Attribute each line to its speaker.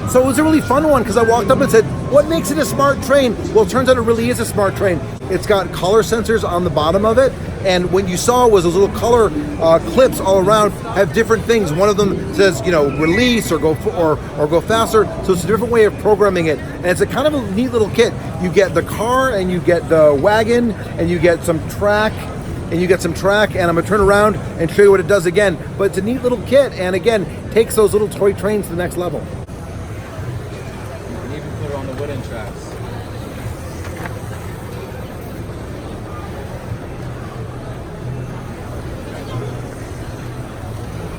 Speaker 1: So it was a really fun one because I walked up and said, what makes it a smart train? Well, it turns out it really is a smart train. It's got color sensors on the bottom of it, and what you saw was those little color clips all around have different things. One of them says, you know, release or go faster. So it's a different way of programming it, and it's a kind of a neat little kit. You get the car, and you get the wagon, and you get some track, and I'm gonna turn around and show you what it does again. But it's a neat little kit, and again, takes those little toy trains to the next level.